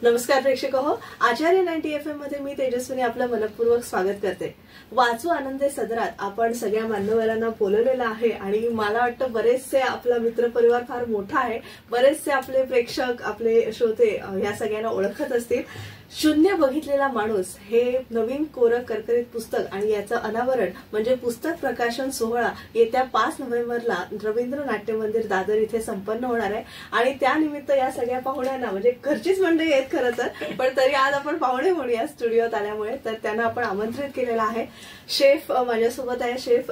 नमस्कार प्रेक्षक हो, आचार्य 90 FM मध्ये मी तेजस्विनी आपलं मनपूर्वक स्वागत करते. वाचू आनंदे सदरात आपण सगळ्या मान्यवरांना बोलवलेलं आहे आणि मला वाटतं बरेचसे आपला मित्रपरिवार फार मोठा आहे. बरेचसे आपले प्रेक्षक, आपले श्रोते या सगळ्यांना ओळखत असतील. शून्य बघितलेला माणूस हे नवीन कोरं करकरीत पुस्तक आणि याचं अनावरण म्हणजे पुस्तक प्रकाशन सोहळा येत्या 5 नोव्हेंबरला रवींद्र नाट्य मंदिर दादर इथे संपन्न होणार आहे. आणि त्यानिमित्त या सगळ्या पाहुण्यांना म्हणजे घरचीच मंडळी आहेत खरं तर, पण तरी आज आपण पाहुणे म्हणूया स्टुडिओत आल्यामुळे, तर त्यांना आपण आमंत्रित केलेलं आहे. शेफ माझ्यासोबत आहे, शेफ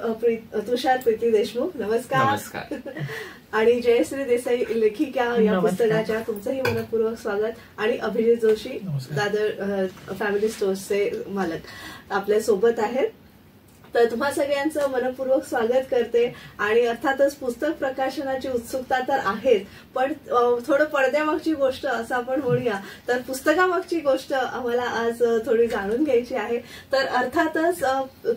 तुषार प्रीती देशमुख. नमस्कार. आणि जयश्री देसाई लेखिका या पुस्तकाच्या, तुमचंही मनपूर्वक स्वागत. आणि अभिजित जोशी दादर फॅमिली स्टोर्सचे मालक आपल्या सोबत आहेत. तर तुम्हा सगळ्यांचं मनपूर्वक स्वागत करते. आणि अर्थातच पुस्तक प्रकाशनाची उत्सुकता तर आहेच, पण थोडं पडद्यामागची गोष्ट असं आपण म्हणूया, तर पुस्तकामागची गोष्ट आम्हाला आज थोडी जाणून घ्यायची आहे. तर अर्थातच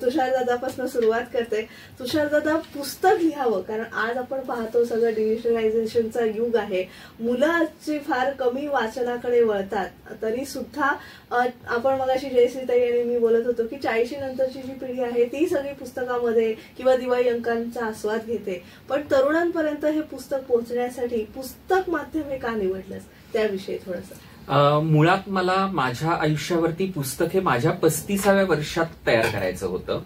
तुषारदादापासून सुरुवात करते. तुषारदादा, पुस्तक लिहावं, कारण आज आपण पाहतो सगळं डिजिटलायझेशनचा युग आहे, मुलांची फार कमी वाचनाकडे वळतात. तरी सुद्धा आपण मगाशी जयश्रीताई आणि मी बोलत होतो की 40 नंतरची जी पिढी आहे ती सगळी पुस्तकामध्ये किंवा दिवाळी अंकांचा आस्वाद घेते, पण तरुणांपर्यंत हे पुस्तक पोहोचण्यासाठी पुस्तक माध्यम हे का निवडलंस, त्याविषयी थोडंसं. मुळात मला माझ्या आयुष्यावरती पुस्तक हे माझ्या 35व्या वर्षात तयार करायचं होतं.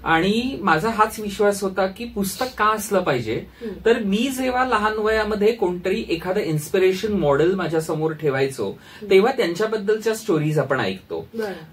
आणि माझा हाच विश्वास होता की पुस्तक का असलं पाहिजे. तर मी जेव्हा लहान वयामध्ये कोणतरी एखादं इन्स्पिरेशन मॉडेल माझ्या समोर ठेवायचो, तेव्हा त्यांच्याबद्दलच्या स्टोरीज आपण ऐकतो.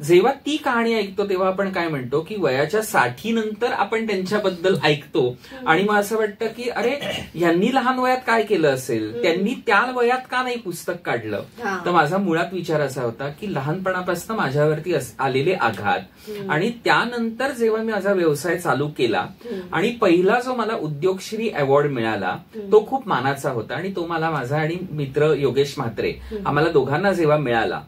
जेव्हा ती कहाणी ऐकतो तेव्हा आपण काय म्हणतो की वयाच्या 60 नंतर आपण त्यांच्याबद्दल ऐकतो आणि मग असं वाटतं की अरे यांनी लहान वयात काय केलं असेल, त्यांनी त्या वयात का नाही पुस्तक काढलं. तर माझा मुळात विचार असा होता की लहानपणापासून माझ्यावरती आलेले आघात आणि त्यानंतर जेव्हा मी माझा व्यवसाय चालू केला आणि पहिला जो मला उद्योगश्री अवॉर्ड मिळाला तो खूप मानाचा होता. आणि तो मला माझा आणि मित्र योगेश म्हात्रे आम्हाला दोघांना जेव्हा मिळाला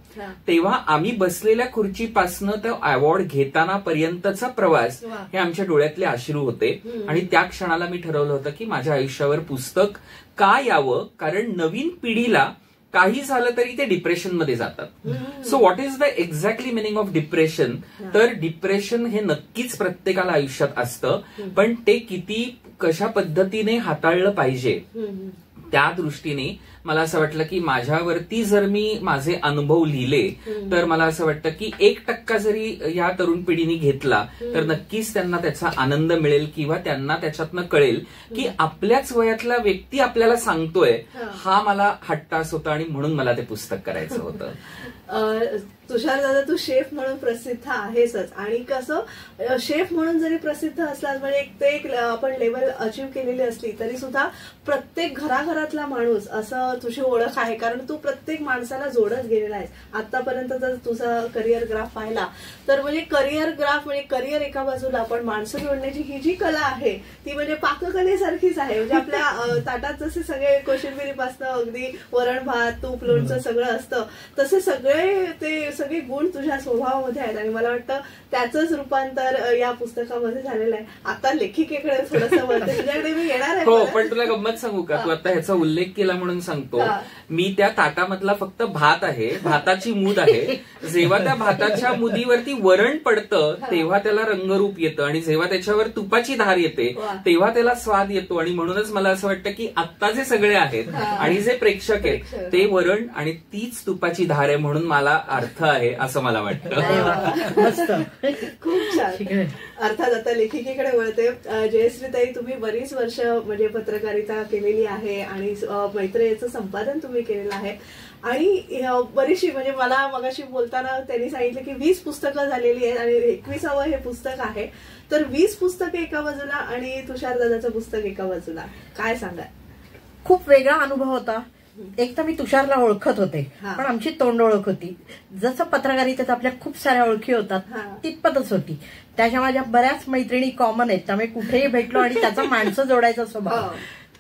तेव्हा आम्ही बसलेल्या खुर्चीपासनं तो अवॉर्ड घेताना पर्यंतचा प्रवास हे आमच्या डोळ्यातले अश्रू होते. आणि त्या क्षणाला मी ठरवलं होतं की माझ्या आयुष्यावर पुस्तक का यावं, कारण नवीन पिढीला काही झालं तरी ते डिप्रेशनमध्ये जातात. So what is the exactly meaning of depression. तर डिप्रेशन हे नक्कीच प्रत्येकाला आयुष्यात असतं, पण ते किती कशा पद्धतीने हाताळलं पाहिजे त्या दृष्टीने मला असं वाटलं की माझ्यावरती जर मी माझे अनुभव लिहिले तर मला असं वाटतं की 1% जरी या तरुण पिढीने घेतला तर नक्कीच त्यांना त्याचा आनंद मिळेल किंवा त्यांना त्याच्यातनं कळेल की आपल्याच वयातला व्यक्ती आपल्याला सांगतोय. हा मला हट्टास होता आणि म्हणून मला ते पुस्तक करायचं होतं. तुषार दादा, तू शेफ म्हणून प्रसिद्ध आहेसच, आणि कसं शेफ म्हणून जरी प्रसिद्ध असलास म्हणजे एक आपण लेवल अचीव्ह केलेली असली तरी सुद्धा प्रत्येक घराघरातला माणूस असं तुझी ओळख आहे, कारण तू प्रत्येक माणसाला जोडत गेलेला आहेस. आतापर्यंत जर तुझा करिअर ग्राफ पाहिला तर म्हणजे करिअर ग्राफ म्हणजे करिअर एका बाजूला, पण माणसं जोडण्याची ही जी कला आहे ती म्हणजे पाककलेसारखीच आहे. म्हणजे आपल्या ताटात जसे सगळे कोशिंबिरीपासनं अगदी वरण भात तूप लोणचं सगळं असतं, तसे सगळे गुण तुझ्या स्वभावामध्ये आहेत. आणि मला वाटतं त्याचंच रूपांतर या पुस्तकामध्ये झालेलं आहे. आता लेखिकेकडे थोडंसं वळते, तुझ्याकडे मी येणार आहे. हो, पण तुला गंमत सांगू का, तू आता ह्याचा उल्लेख केला म्हणून सांगतो. मी त्या ताटामधला फक्त भात आहे, भाताची मूद आहे. जेव्हा त्या भाताच्या मुदीवरती वरण पडतं तेव्हा त्याला रंगरूप येतं, आणि जेव्हा त्याच्यावर तुपाची धार येते तेव्हा त्याला स्वाद येतो. आणि म्हणूनच मला असं वाटतं की आता जे सगळे आहेत आणि जे प्रेक्षक आहेत ते वरण आणि तीच तुपाची धार आहे म्हणून मला अर्थ आहे असं मला वाटतं. खूप छान. अर्थात आता लेखिकेकडे वळते. जयश्रीताई, तुम्ही बरीच वर्ष म्हणजे पत्रकारिता केलेली आहे आणि मैत्रेयचं संपादन तुम्ही केलेलं आहे, आणि बरीचशी म्हणजे मला मगाशी बोलताना त्यांनी सांगितलं की 20 पुस्तकं झालेली आहेत आणि 21वं हे पुस्तक आहे. तर 20 पुस्तकं एका बाजूला आणि तुषारदादाचं पुस्तक एका बाजूला, काय सांगा. खूप वेगळा अनुभव होता. एक तर मी तुषारला ओळखत होते, पण आमची तोंड ओळख होती. जसं पत्रकारितेत आपल्या खूप साऱ्या ओळखी होतात तितपतच होती. त्याच्या माझ्या बऱ्याच मैत्रिणी कॉमन आहेत, त्यामुळे कुठेही भेटलो आणि त्याचा माणसं जोडायचा स्वभाव,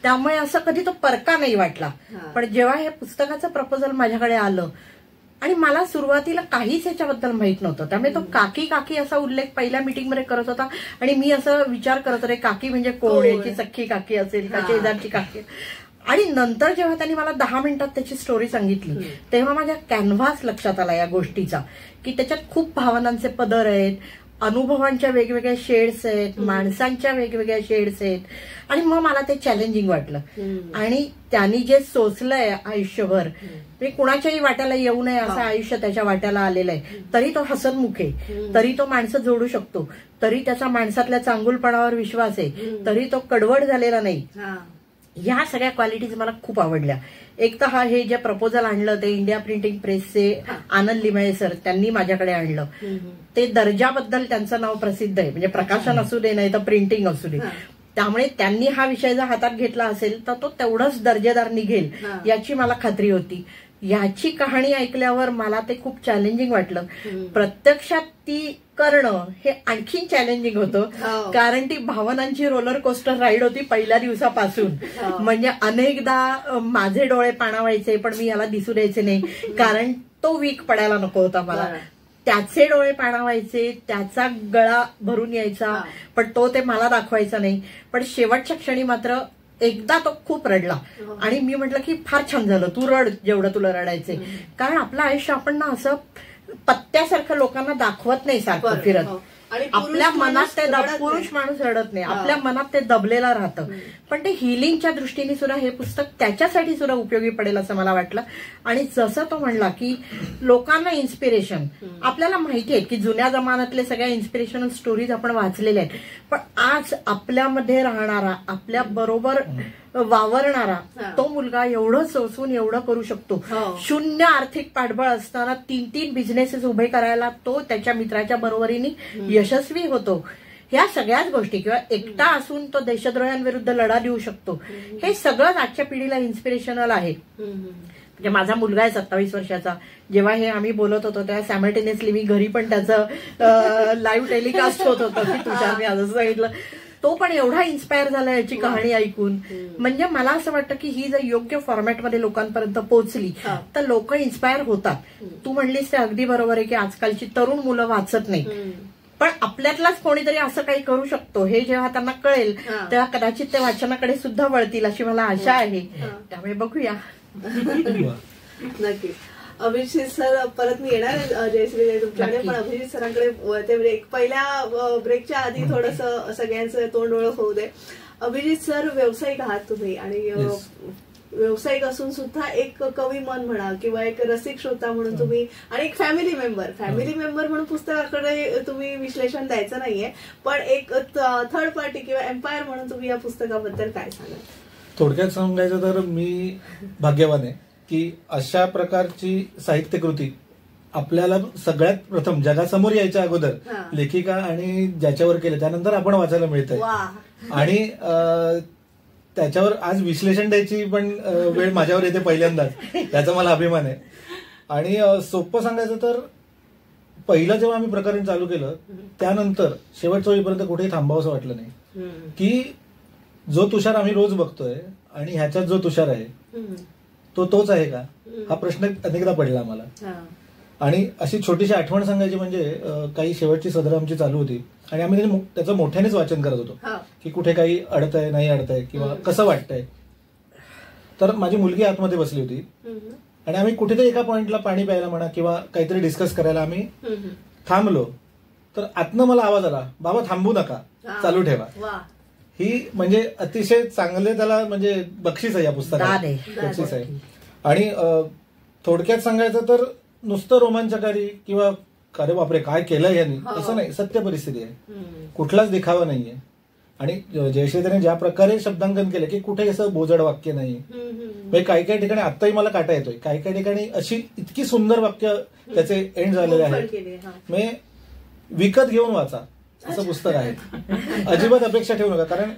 त्यामुळे असं कधी तो परका नाही वाटला. पण जेव्हा हे पुस्तकाचं प्रपोजल माझ्याकडे आलं आणि मला सुरुवातीला काहीच याच्याबद्दल माहित नव्हतं, त्यामुळे तो काकी काकी असा उल्लेख पहिल्या मीटिंगमध्ये करत होता आणि मी असं विचार करत होते काकी म्हणजे कोण, याची सख्खी काकी असेल का शेजारची काकी. आणि नंतर जेव्हा त्यांनी मला 10 मिनिटात त्याची स्टोरी सांगितली तेव्हा माझ्या कॅनव्हास लक्षात आला या गोष्टीचा, की त्याच्यात खूप भावनांचे पदर आहेत, अनुभवांच्या वेगवेगळ्या शेड्स आहेत, माणसांच्या वेगवेगळ्या शेड्स आहेत. आणि मग मला ते चॅलेंजिंग वाटलं. आणि त्यांनी जे सोचलंय आयुष्यभर, मी कुणाच्याही वाट्याला येऊ नये असं आयुष्य त्याच्या वाट्याला आलेलं आहे, तरी तो हसतमुख आहे, तरी तो माणसं जोडू शकतो, तरी त्याचा माणसातल्या चांगुलपणावर विश्वास आहे, तरी तो कडवड झालेला नाही. ह्या सगळ्या क्वालिटीज मला खूप आवडल्या. एक तर हे जे प्रपोजल आणलं ते इंडिया प्रिंटिंग प्रेसचे आनंद लिमये सर त्यांनी माझ्याकडे आणलं. ते दर्जाबद्दल त्यांचं नाव प्रसिद्ध आहे, म्हणजे प्रकाशन असू दे नाही तर प्रिंटिंग असू दे. त्यामुळे त्यांनी हा विषय जर हातात घेतला असेल तर तो तेवढंच दर्जेदार निघेल याची मला खात्री होती. याची कहाणी ऐकल्यावर मला ते खूप चॅलेंजिंग वाटलं. प्रत्यक्षात ती करणं हे आणखीन चॅलेंजिंग होतं, कारण ती भावनांची रोलर कोस्टर राईड होती पहिल्या दिवसापासून. म्हणजे अनेकदा माझे डोळे पाणावायचे पण मी याला दिसू द्यायचे नाही, कारण तो वीक पडायला नको होता मला. त्याचे डोळे पाणावायचे, त्याचा गळा भरून यायचा, पण तो ते मला दाखवायचा नाही. पण शेवटच्या क्षणी मात्र एकदा तो खूप रडला आणि मी म्हटलं की फार छान झालं, तू रड जेवढं तुला रडायचंय. कारण आपलं आयुष्य आपण ना असं पत्त्यासारखं लोकांना दाखवत नाही सारखं फिरत. आपल्या मनात ते पुरुष माणूस रडत नाही, आपल्या मनात ते दबलेलं राहतं. पण ते हिलिंगच्या दृष्टीने सुद्धा हे पुस्तक त्याच्यासाठी सुद्धा उपयोगी पडेल असं मला वाटलं. आणि जसं तो म्हणला की लोकांना इन्स्पिरेशन, आपल्याला माहिती आहे की जुन्या जमान्यातले सगळ्या इन्स्पिरेशनल स्टोरीज आपण वाचलेल्या आहेत, पण आज आपल्यामध्ये राहणारा, आपल्या बरोबर वावरणारा तो मुलगा एवढं सोसून एवढं करू शकतो. शून्य आर्थिक पाठबळ असताना 3 बिझनेसेस उभे करायला तो त्याच्या मित्राच्या बरोबरीने यशस्वी होतो. ह्या सगळ्याच गोष्टी, किंवा एकटा असून तो देशद्रोह्यांविरुद्ध लढा देऊ शकतो, हे सगळंच आजच्या पिढीला इन्स्पिरेशनल आहे. म्हणजे माझा मुलगा आहे 27 वर्षाचा. जेव्हा हे आम्ही बोलत होतो तेव्हा सॅमल्टेनियसली मी घरी पण त्याचं लाईव्ह टेलिकास्ट होत होतं की तुषार मी असं सांगितलं. तो पण एवढा इन्स्पायर झाला याची कहाणी ऐकून. म्हणजे मला असं वाटतं की ही जर योग्य फॉर्मॅटमध्ये लोकांपर्यंत पोहोचली तर लोक इन्स्पायर होतात. तू म्हणलीस ते अगदी बरोबर आहे की आजकालची तरुण मुलं वाचत नाही, पण आपल्यातलाच कोणीतरी असं काही करू शकतो हे जेव्हा त्यांना कळेल तेव्हा कदाचित ते वाचनाकडे सुद्धा वळतील अशी मला आशा आहे. त्यामुळे बघूया. नक्की. अभिजित सर परत मी येणार जयश्री तुमच्याकडे, पण अभिजित सरांकडे ते पहिल्या ब्रेकच्या आधी थोडंसं सगळ्यांचं तोंड ओळख होऊ दे. अभिजित सर व्यावसायिक आहात तुम्ही, आणि व्यावसायिक असून सुद्धा एक कवी मन म्हणा किंवा एक रसिक श्रोता म्हणून तुम्ही, आणि एक फॅमिली मेंबर म्हणून पुस्तकाकडे तुम्ही विश्लेषण द्यायचं नाहीये, पण एक थर्ड पार्टी किंवा एम्पायर म्हणून तुम्ही या पुस्तकाबद्दल काय सांगाल? थोडक्यात सांगायचं तर मी भाग्यवान आहे की अशा प्रकारची साहित्यकृती आपल्याला सगळ्यात प्रथम जगासमोर यायच्या अगोदर लेखिका आणि ज्याच्यावर केलं त्यानंतर आपण वाचायला मिळतंय. आणि त्याच्यावर आज विश्लेषण द्यायची पण वेळ माझ्यावर येते पहिल्यांदाच, त्याचा मला अभिमान आहे. आणि सोपं सांगायचं तर पहिलं जेव्हा आम्ही प्रकरण चालू केलं त्यानंतर शेवटच्या वेळीपर्यंत कुठेही थांबावंसं वाटलं नाही की जो तुषार आम्ही रोज बघतोय आणि ह्याच्यात जो तुषार आहे तो तोच आहे का, हा प्रश्न अनेकदा पडला आम्हाला. आणि अशी छोटीशी आठवण सांगायची म्हणजे काही शेवटची सदर आमची चालू होती आणि आम्ही त्याचं मोठ्यानेच वाचन करत होतो की कुठे काही अडतंय नाही अडतंय किंवा कसं वाटतंय. तर माझी मुलगी आतमध्ये बसली होती आणि आम्ही कुठेतरी एका पॉइंटला पाणी प्यायला म्हणा किंवा काहीतरी डिस्कस करायला आम्ही थांबलो, तर आतनं मला आवाज आला, बाबा थांबू नका, चालू ठेवा. ही म्हणजे अतिशय चांगले त्याला म्हणजे बक्षीस आहे या पुस्तकात, बक्षीस आहे. आणि थोडक्यात सांगायचं तर नुसतं रोमांचकारी किंवा अरे बापरे काय केलं यांनी असं नाही, सत्य परिस्थिती आहे, कुठलाच दिखावा नाहीये. आणि जयश्रीने ज्या प्रकारे शब्दांकन केलं की कुठे असं बोजड वाक्य नाही, म्हणजे काही काही ठिकाणी आत्ताही मला काटा येतोय, काही काही ठिकाणी अशी इतकी सुंदर वाक्य त्याचे एंड झालेले आहेत. म्हणजे विकत घेऊन वाचा असं पुस्तक आहे, अजिबात अपेक्षा ठेवू नका. कारण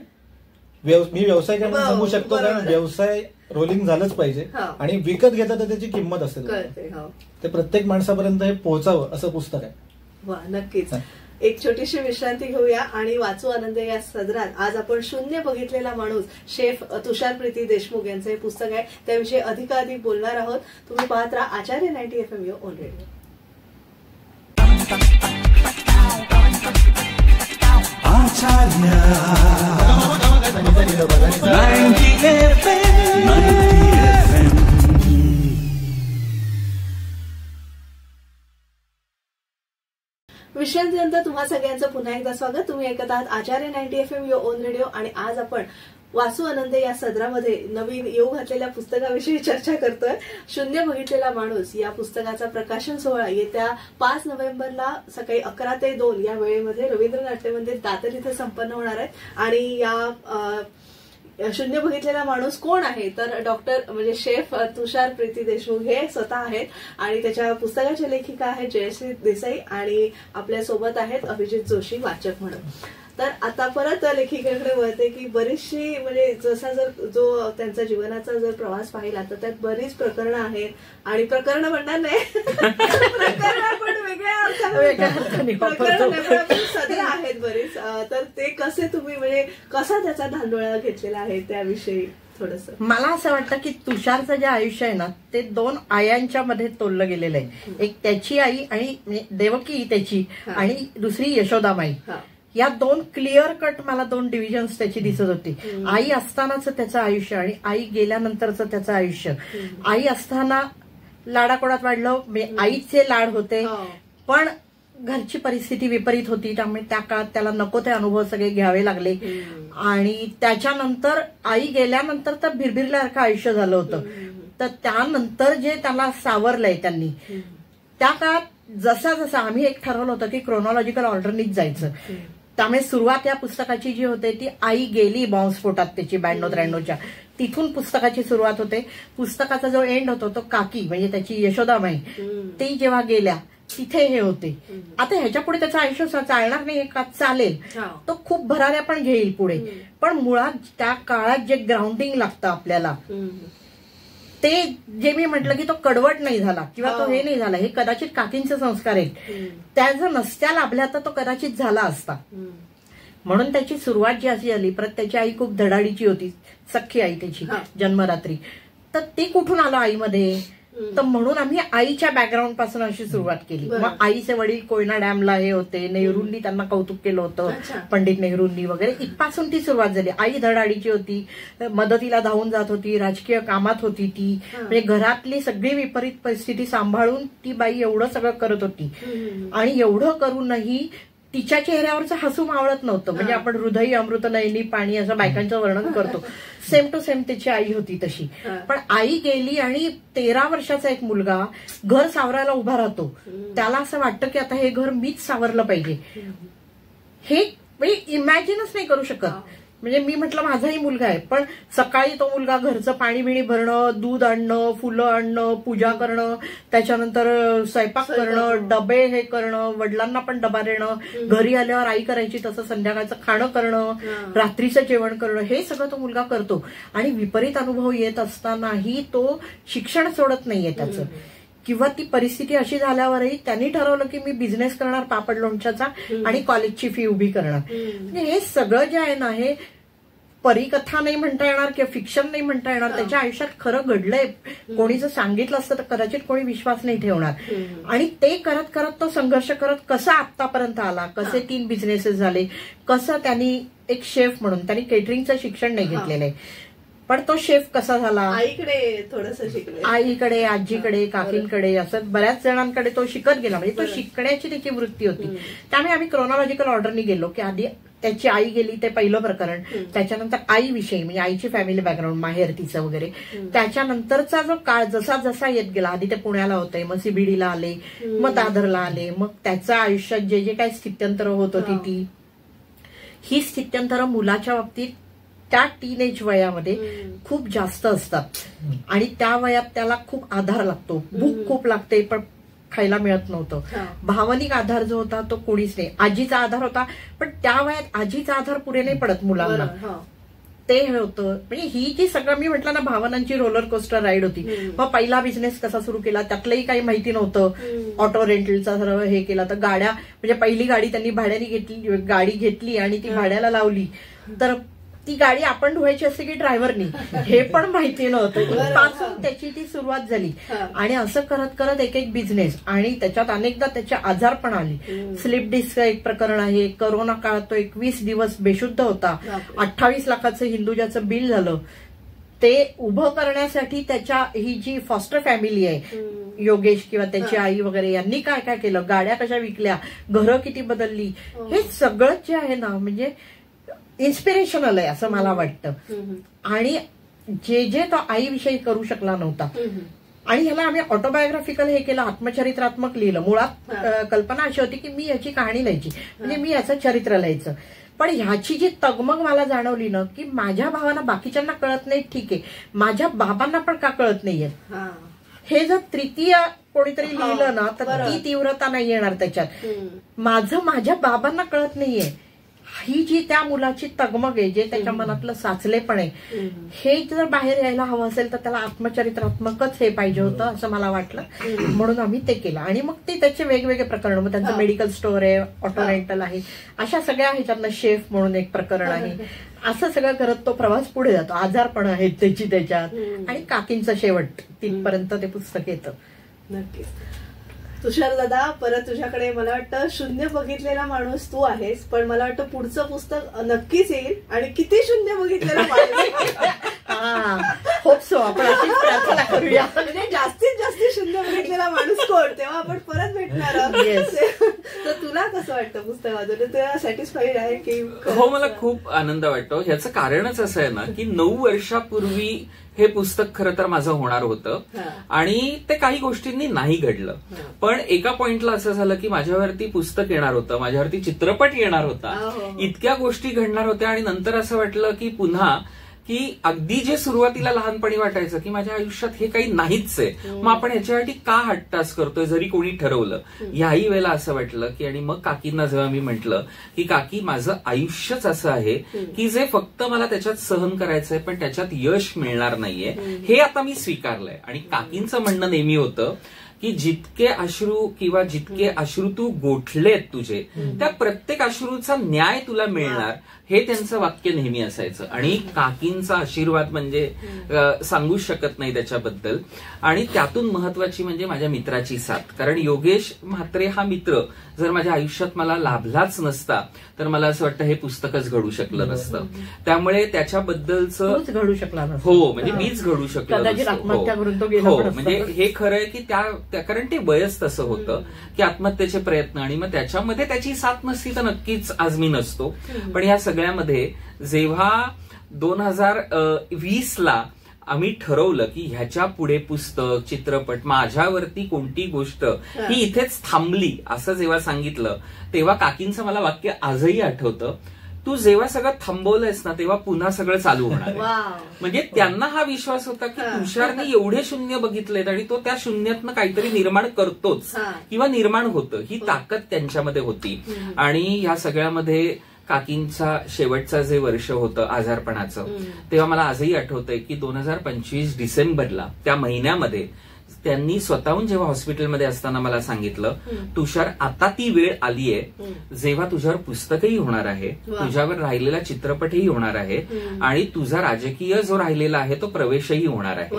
मी व्यावसायिक म्हणून सांगू शकतो, कारण व्यवसाय रोलिंग झालंच पाहिजे आणि विकत घेता तर त्याची किंमत असते, ते प्रत्येक माणसापर्यंत हे पोहोचावं असं पुस्तक आहे. वा, नक्कीच. एक छोटीशी विश्रांती घेऊया आणि वाचू आनंद या सदरात आज आपण शून्य बघितलेला माणूस शेफ तुषार प्रीती देशमुख यांचं हे पुस्तक आहे, त्याविषयी अधिकाधिक बोलणार आहोत. तुम्ही पाहत राहा आचार्य 90 FM yo on radio. Acharya 90 FM विश्रांतीनंतर तुम्हा सगळ्यांचं पुन्हा एकदा स्वागत. तुम्ही ऐकत आहात आचार्य 90 FM युअर ओन रेडिओ. आणि आज आपण वासू आनंदे या सदरामध्ये नवीन येऊ घातलेल्या पुस्तकाविषयी चर्चा करतोय. शून्य बघितलेला माणूस या पुस्तकाचा प्रकाशन सोहळा येत्या 5 नोव्हेंबरला सकाळी 11 ते 2 या वेळेमध्ये रवींद्र नाट्य मंदिर दादर इथे संपन्न होणार आहे. आणि या शून्य बघितलेला माणूस कोण आहे तर डॉक्टर म्हणजे शेफ तुषार प्रीती देशमुख हे स्वतः आहेत. आणि त्याच्या पुस्तकाच्या लेखिका आहेत जयश्री देसाई आणि आपल्या सोबत आहेत अभिजित जोशी वाचक म्हणून. तर आता परत लेखिकेकडे वळते की बरीचशी म्हणजे जसा जर जो त्यांचा जीवनाचा जर प्रवास पाहिला तर त्यात बरीच प्रकरणं आहेत. आणि प्रकरणं म्हणणार नाही प्रकरणं पण वेगळ्या प्रकरणं सध्या आहेत बरीच. तर ते कसे तुम्ही म्हणजे कसा त्याचा धांडोळा घेतलेला आहे त्याविषयी थोडंसं. मला असं वाटतं की तुषारचं जे आयुष्य आहे ना ते 2 आयांच्या मध्ये तोललं गेलेलं आहे. एक त्याची आई आणि देवकी त्याची आणि दुसरी यशोदामाई. या 2 क्लिअर कट मला 2 डिव्हिजन्स त्याची दिसत होती. आई असतानाचं त्याचं आयुष्य आणि आई गेल्यानंतरचं त्याचं आयुष्य. आई असताना लाडाकोडात वाढलं, आईचे लाड होते पण घरची परिस्थिती विपरीत होती त्यामुळे त्या काळात त्याला नको ते अनुभव सगळे घ्यावे लागले. आणि त्याच्यानंतर आई गेल्यानंतर तर भिरभिरल्यासारखं आयुष्य झालं होतं. तर त्यानंतर जे त्याला सावरलंय त्यांनी त्या काळात जसा जसा आम्ही एक ठरवलं होतं की क्रोनॉलॉजिकल ऑर्डरनीच जायचं. त्यामुळे सुरुवात या पुस्तकाची जी होते ती आई गेली बॉम्बस्फोटात त्याची 92-93च्या तिथून पुस्तकाची सुरुवात होते. पुस्तकाचा जो एंड होतो तो काकी म्हणजे त्याची यशोदामाई ती जेव्हा गेल्या तिथे हे होते. आता ह्याच्या पुढे त्याचं आयुष्य चालणार नाही का चालेल तो खूप भराऱ्या पण घेईल पुढे. पण मुळात त्या काळात जे ग्राउंडिंग लागतं आपल्याला ते जे मी म्हटलं की तो कडवट नाही झाला किंवा तो हे नाही झाला हे कदाचित काकींचे संस्कार आहेत. त्या जर नसत्या लाभल्या तर तो कदाचित झाला असता. म्हणून त्याची सुरुवात जी अशी झाली परत त्याची आई खूप धडाडीची होती सख्खी आई त्याची जन्मरात्री. तर ते कुठून आलं आईमध्ये तर म्हणून आम्ही आईच्या बॅकग्राऊंड पासून अशी सुरुवात केली. मग आईचे वडील कोयना डॅमला हे होते, नेहरूंनी त्यांना कौतुक केलं होतं पंडित नेहरूंनी वगैरे इथपासून ती सुरुवात झाली. आई धडाडीची होती, मदतीला धावून जात होती, राजकीय कामात होती ती. म्हणजे घरातली सगळी विपरीत परिस्थिती सांभाळून ती बाई एवढं सगळं करत होती. आणि एवढं करूनही तिच्या चेहऱ्यावरचं हसू मावळत नव्हतं. म्हणजे आपण हृदयी अमृत नयनी पाणी असं बायकांचं वर्णन करतो सेम टू सेम तिची आई होती तशी. पण आई गेली आणि 13 वर्षाचा एक मुलगा घर सावरायला उभा राहतो. त्याला असं वाटतं की आता हे घर मीच सावरलं पाहिजे. हे म्हणजे इमॅजिनच नाही करू शकत. म्हणजे मी म्हटलं माझाही मुलगा आहे पण सकाळी तो मुलगा घरचं पाणी बिणी भरणं, दूध आणणं, फुलं आणणं, पूजा करणं, त्याच्यानंतर स्वयंपाक करणं, डबे हे करणं, वडिलांना पण डबा देणं, घरी आल्यावर आई करायची तसं संध्याकाळचं खाणं करणं, रात्रीचं जेवण करणं हे सगळं तो मुलगा करतो. आणि विपरीत अनुभव येत असतानाही तो शिक्षण सोडत नाहीये त्याचं. किंवा ती परिस्थिती अशी झाल्यावरही त्यांनी ठरवलं की मी बिझनेस करणार पापड लोणच्याचा आणि कॉलेजची फी उभी करणार. म्हणजे हे सगळं जे आहे ना हे परिकथा नाही म्हणता येणार किंवा फिक्शन नाही म्हणता येणार. त्याच्या आयुष्यात खरं घडलंय. कोणी जर सांगितलं असतं तर कदाचित कोणी विश्वास नाही ठेवणार. आणि ते करत करत तो संघर्ष करत कसा आतापर्यंत आला, कसे 3 बिझनेसेस झाले, कसं त्यांनी एक शेफ म्हणून त्यांनी केटरिंगचं शिक्षण नाही घेतलेलं आहे पण तो शेफ कसा झाला, आईकडे थोडंसं शिकले, आईकडे, आजीकडे, काकींकडे असं बऱ्याच जणांकडे तो शिकत गेला. म्हणजे तो शिकण्याची त्याची वृत्ती होती. त्यामुळे आम्ही क्रोनॉलॉजिकल ऑर्डरनी गेलो की आधी त्याची आई गेली ते पहिलं प्रकरण, त्याच्यानंतर आईविषयी म्हणजे आईची फॅमिली बॅकग्राऊंड माहेर तिचं वगैरे, त्याच्यानंतरचा जो काळ जसा जसा येत गेला, आधी ते पुण्याला होते, मग सीबीडीला आले, मग दादरला आले, मग त्याच्या आयुष्यात जे जे काही स्थित्यंतर होत होती ही स्थित्यंतर मुलाच्या बाबतीत त्या टीनेज वयामध्ये खूप जास्त असतात. आणि त्या वयात त्याला खूप आधार लागतो, भूक खूप लागते पण खायला मिळत नव्हतं. भावनिक आधार जो होता तो कोणीच नाही. आजीचा आधार होता पण त्या वयात आजीचा आधार पुरे नाही पडत मुलांना, ते होतं. म्हणजे ही जी सगळं मी म्हटलं ना भावनांची रोलर कोस्टर राईड होती. मग पहिला बिझनेस कसा सुरू केला त्यातलंही काही माहिती नव्हतं. ऑटो रेंटलचा सर्व हे केला तर गाड्या म्हणजे पहिली गाडी त्यांनी भाड्याने घेतली, गाडी घेतली आणि ती भाड्याला लावली तर ती गाडी आपण धुवायची असते की ड्रायव्हरनी हे पण माहिती नव्हतं. पासून त्याची ती सुरुवात झाली. आणि असं करत करत एक एक बिझनेस आणि त्याच्यात अनेकदा त्याचे आजार पण आले. स्लिप डिस्क एक प्रकरण आहे. कोरोना काळात तो 21 दिवस बेशुद्ध होता. 28 लाखाचं हिंदुजाचं बिल झालं. ते उभं करण्यासाठी त्याच्या ही जी फॉस्टर फॅमिली आहे, योगेश किंवा त्याची आई वगैरे, यांनी काय काय केलं, गाड्या कशा विकल्या, घरं किती बदलली, हे सगळं जे आहे ना म्हणजे इन्स्पिरेशनल आहे असं मला वाटतं. आणि जे तो आईविषयी करू शकला नव्हता, आणि ह्याला आम्ही ऑटोबायोग्राफिकल हे केलं, आत्मचरित्रात्मक लिहिलं. मुळात कल्पना अशी होती की मी याची कहाणी लिहायची, म्हणजे मी याचं चरित्र लिहायचं. पण ह्याची जी तगमग मला जाणवली ना की माझ्या भावांना बाकीच्यांना कळत नाही, ठीक आहे, माझ्या बाबांना पण का कळत नाहीये, हे जर तृतीय कोणीतरी लिहिलं ना तर ती तीव्रता नाही येणार त्याच्यात. माझं माझ्या बाबांना कळत नाहीये, ही जी त्या मुलाची तगमग आहे, जे त्याच्या मनातलं साचलेपण आहे, हे जर बाहेर यायला हवं असेल तर त्याला आत्मचरित्रात्मकच हे पाहिजे होतं असं मला वाटलं. म्हणून आम्ही ते केलं. आणि मग ते त्याचे वेगवेगळे प्रकरण, मग त्यांचं मेडिकल स्टोअर आहे, ऑटो रेंटल आहे, अशा सगळ्या ह्याच्यातनं शेफ म्हणून एक प्रकरण आहे. असं सगळं करत तो प्रवास पुढे जातो. आजारपण आहेत त्याची त्याच्यात, आणि काकींचा शेवट तिथपर्यंत ते पुस्तक येतं. नक्कीच. तुषार दादा, परत तुझ्याकडे मला वाटतं शून्य बघितलेला माणूस तू आहेस, पण मला वाटतं पुढचं पुस्तक नक्कीच येईल. आणि किती शून्य बघितलेला माणूस, होप सो, आपण अशीच प्रार्थना करूया. म्हणजे जास्तीत जास्त शून्य बघितलेला माणूस कोण, तेव्हा आपण परत भेटणार आहोत. तर तुला कसं वाटतं पुस्तक वाचून, तुला सॅटिस्फाईड आहे की? हो, मला खूप आनंद वाटतो. ह्याचं कारणच असं आहे ना की 9 वर्षापूर्वी हे पुस्तक खरं तर माझं होणार होतं, आणि ते काही गोष्टींनी नाही घडलं. पण एका पॉइंटला असं झालं की माझ्यावरती पुस्तक येणार होतं, माझ्यावरती चित्रपट येणार होता, इतक्या गोष्टी घडणार होत्या. आणि नंतर असं वाटलं की पुन्हा की अगदी जे सुरुवातीला लहानपणी वाटायचं की माझ्या आयुष्यात हे काही नाहीच आहे, मग आपण ह्याच्यासाठी का हट्टास करतोय जरी कोणी ठरवलं. ह्याही वेळेला असं वाटलं की, आणि मग काकींना जेव्हा मी म्हटलं की काकी माझं आयुष्यच असं आहे की जे फक्त मला त्याच्यात सहन करायचंय पण त्याच्यात यश मिळणार नाहीये, हे आता मी स्वीकारलंय. आणि काकींचं म्हणणं नेहमी होतं की जितके अश्रू किंवा जितके अश्रू तू गोठलेत तुझे, त्या प्रत्येक अश्रूचा न्याय तुला मिळणार, हे त्यांचं वाक्य नेहमी असायचं. आणि काकींचा आशीर्वाद म्हणजे सांगूच शकत नाही त्याच्याबद्दल. आणि त्यातून महत्वाची म्हणजे माझ्या मित्राची साथ. कारण योगेश म्हात्रे हा मित्र जर माझ्या आयुष्यात मला लाभलाच नसता तर मला असं वाटतं हे पुस्तकच घडू शकलं नसतं. त्यामुळे त्याच्याबद्दलचं घडू शकला नसतं. हो, म्हणजे मीच घडू शकलो नसतो. हो, म्हणजे हे खरं आहे की त्या कारण ते वयच तसं होतं की आत्महत्येचे प्रयत्न, आणि मग त्याच्यामध्ये त्याची साथ नसती तर नक्कीच आज मी नसतो. पण या सगळ्यामध्ये जेव्हा 2020ला आम्ही ठरवलं की ह्याच्या पुढे पुस्तक, चित्रपट, माझ्यावरती कोणती गोष्ट ही इथेच थांबली असं जेव्हा सांगितलं, तेव्हा काकींचं मला वाक्य आजही आठवतं, तू जेव्हा सगळं थांबवलंयस ना तेव्हा पुन्हा सगळं चालू होणार आहे. म्हणजे त्यांना हा विश्वास होता की तुषारने एवढे शून्य बघितलेत आणि तो त्या शून्यातनं काहीतरी निर्माण करतोच किंवा निर्माण होतं, ही ताकद त्यांच्यामध्ये होती. आणि ह्या सगळ्यामध्ये काकींचा शेवटचा जे वर्ष होतं आजारपणाचं, तेव्हा मला आजही आठवतंय की 2025 डिसेंबरला त्या महिन्यामध्ये त्यांनी स्वतःहून जेव्हा हॉस्पिटलमध्ये असताना मला सांगितलं, तुषार आता ती वेळ आलीये जेव्हा तुझ्यावर पुस्तकही होणार आहे, तुझ्यावर राहिलेला चित्रपटही होणार आहे, आणि तुझा राजकीय जो राहिलेला आहे तो प्रवेशही होणार आहे.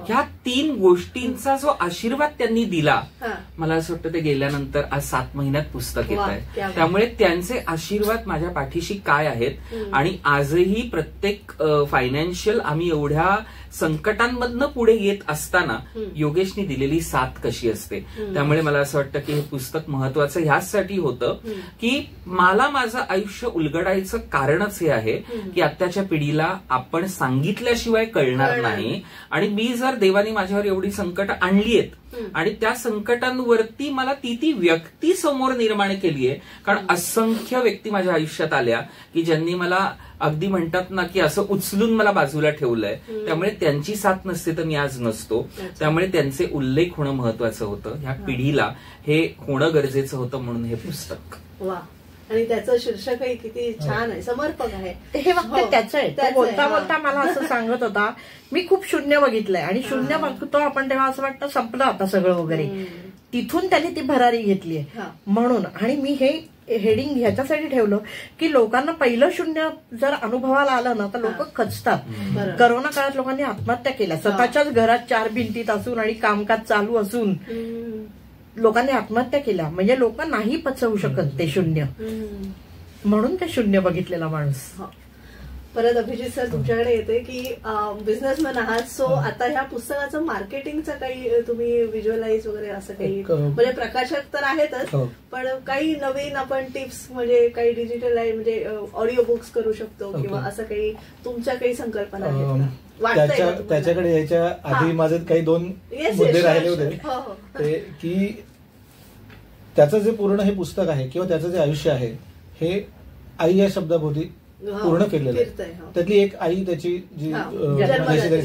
ह्या 3 गोष्टींचा जो आशीर्वाद त्यांनी दिला, मला असं वाटतं ते गेल्यानंतर आज 7 महिन्यात पुस्तक येत आहे. त्यामुळे त्यांचे आशीर्वाद माझ्या पाठीशी काय आहेत. आणि आजही प्रत्येक फायनान्शियल आम्ही एवढ्या संकटांमधनं पुढे येत असताना योगेशनी दिलेली साथ कशी असते. त्यामुळे मला असं वाटतं की हे पुस्तक महत्वाचं ह्याचसाठी होतं की मला माझं आयुष्य उलगडायचं कारणच हे आहे की आत्ताच्या पिढीला आपण सांगितल्याशिवाय कळणार नाही. आणि मी जर देवाने माझ्यावर एवढी संकट आणलीयत आणि त्या संकटांवरती मला ती व्यक्ती समोर निर्माण केलीये, कारण असंख्य व्यक्ती माझ्या आयुष्यात आल्या की ज्यांनी मला अगदी म्हणतात ना की असं उचलून मला बाजूला ठेवलंय. त्यामुळे त्यांची साथ नसते तर मी आज नसतो. त्यामुळे त्यांचे उल्लेख होणं महत्वाचं होतं. ह्या पिढीला हे होणं गरजेचं होतं, म्हणून हे पुस्तक. वा, आणि त्याचं शीर्षकही किती छान आहे, समर्पक आहे. हे वाक्य त्याचं आहे. बोलता बोलता मला असं सांगत होता, मी खूप शून्य बघितलंय आणि शून्य बघतो आपण तेव्हा असं वाटतं संपलं आता सगळं वगैरे. तिथून त्यांनी ती भरारी घेतलीय म्हणून. आणि मी हे हेडिंग ह्याच्यासाठी ठेवलं की लोकांना पहिलं शून्य जर अनुभवाला आलं ना तर लोक खचतात. करोना काळात लोकांनी आत्महत्या केल्या, स्वतःच्याच घरात 4 भिंतीत असून आणि कामकाज चालू असून लोकांनी आत्महत्या केल्या. म्हणजे लोक नाही पचवू शकत ते शून्य, म्हणून ते शून्य बघितलेला माणूस. परत अभिजित सर तुमच्याकडे येते की बिझनेसमॅन आहात, सो आता ह्या पुस्तकाचं मार्केटिंगचं काही तुम्ही व्हिज्युअलाइज वगैरे असं काही, म्हणजे प्रकाशक तर आहेतच, पण काही नवीन आपण टिप्स म्हणजे काही डिजिटल म्हणजे ऑडिओ बुक्स करू शकतो किंवा असं काही तुमच्या काही संकल्पना आहेत? त्याच्याकडे यायच्या आधी माझे काही 2 मुद्दे राहिले होते ते की त्याचं जे पूर्ण हे पुस्तक आहे किंवा त्याचं जे आयुष्य आहे हे आई या शब्दाभोवती पूर्ण फिरलेलं आहे. त्यातली एक आई त्याची जी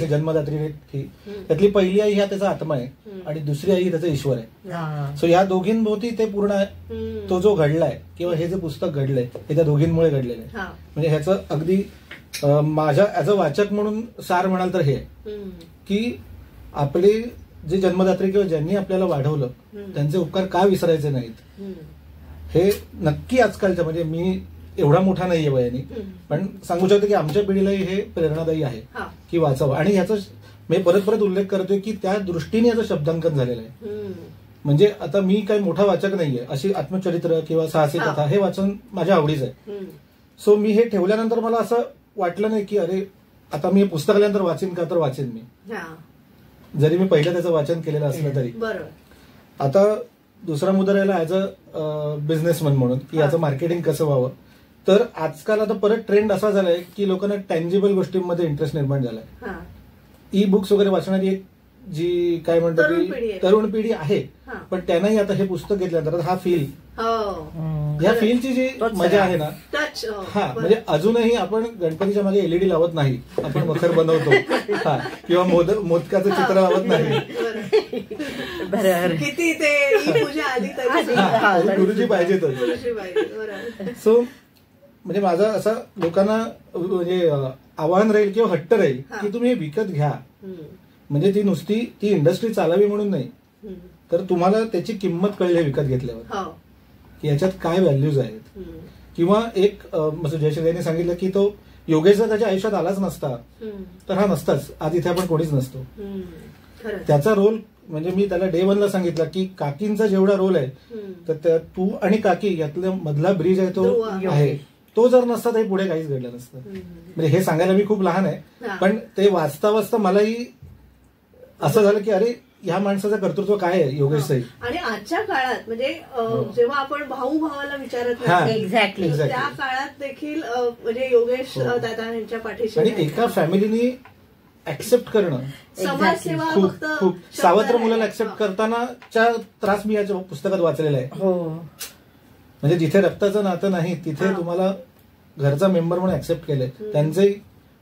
जन्मदात्री ही, त्यातली पहिली आई हा त्याचा आत्मा आहे आणि दुसरी आई त्याचा ईश्वर आहे. सो या दोघींभोवती ते पूर्ण तो जो घडलाय किंवा हे जे पुस्तक घडलंय हे त्या दोघींमुळे घडलेलं आहे. म्हणजे ह्याचं अगदी माझ्या ऍज अ वाचक म्हणून सार म्हणाल तर हे की आपले जे जन्मदात्री किंवा ज्यांनी आपल्याला वाढवलं त्यांचे उपकार का विसरायचे नाहीत. हे नक्की आजकालच्या, म्हणजे मी एवढा मोठा नाहीये वयाने, पण सांगू शकतो की आमच्या पिढीलाही हे प्रेरणादायी आहे की वाचावं. आणि ह्याचा मी परत परत उल्लेख करतोय की त्या दृष्टीने याचं शब्दांकन झालेलं आहे. म्हणजे आता मी काही मोठा वाचक नाहीये, अशी आत्मचरित्र किंवा साहसी कथा हे वाचन माझ्या आवडीचं आहे. सो मी हे ठेवल्यानंतर मला असं वाटलं नाही की अरे आता मी हे पुस्तक आल्यानंतर वाचीन का, तर वाचेन मी, जरी मी पहिलं त्याचं वाचन केलेलं असलं तरी. आता दुसरा मुद्दा राहिला ऍज अ बिझनेसमन म्हणून की याचं मार्केटिंग कसं व्हावं. तर आजकाल आता परत ट्रेंड असा झालाय की लोकांना टँजिबल गोष्टींमध्ये इंटरेस्ट निर्माण झालाय. ई बुक्स वगैरे वाचणारी एक जी काय म्हणतो की तरुण पिढी आहे, पण त्यांनाही आता हे पुस्तक घेतल्यानंतर हा फील, या फीलची जी मजा आहे ना, म्हणजे अजूनही आपण गणपतीच्या मागे एलईडी लावत नाही, आपण मखर बनवतो किंवा मोदकाचं चित्र लावत नाही, किती ते पूजा आली गुरुजी पाहिजेतच. सो म्हणजे माझा असं लोकांना म्हणजे आवाहन राहील किंवा हट्ट राहील की तुम्ही हे विकत घ्या. म्हणजे ती नुसती ती इंडस्ट्री चालावी म्हणून नाही, तर तुम्हाला त्याची किंमत कळली विकत घेतल्यावर की याच्यात काय व्हॅल्यूज आहेत. किंवा एक जयश्री यांनी सांगितलं की तो योगेश जर त्याच्या आयुष्यात आलाच नसता तर हा नसताच, आज इथे आपण कोणीच नसतो. त्याचा रोल म्हणजे मी त्याला डे 1 ला सांगितलं की काकींचा जेवढा रोल आहे तर तू आणि काकी यातला मधला ब्रिज आहे तो आहे, तो जर नसता तर पुढे काहीच घडलं नसतं. म्हणजे हे सांगायला मी खूप लहान आहे, पण ते वाचता वाचता मलाही असं झालं की अरे ह्या माणसाचं कर्तृत्व काय आहे योगेश साई. आणि आजच्या काळात म्हणजे जेव्हा आपण भाऊ भावाला विचारत नाही, एक्झॅक्टली त्या काळात देखील म्हणजे योगेश दादा यांच्या पाठीशी. आणि एका फॅमिलीनी ऍक्सेप्ट करणं, समाजसेवा खूप खूप सावत्र मुलाला ऍक्सेप्ट करतानाच्या त्रास मी याच्या पुस्तकात वाचलेला आहे. म्हणजे जिथे रक्ताचं नातं नाही तिथे तुम्हाला घरचा मेंबर म्हणून ऍक्सेप्ट केलंय, त्यांचे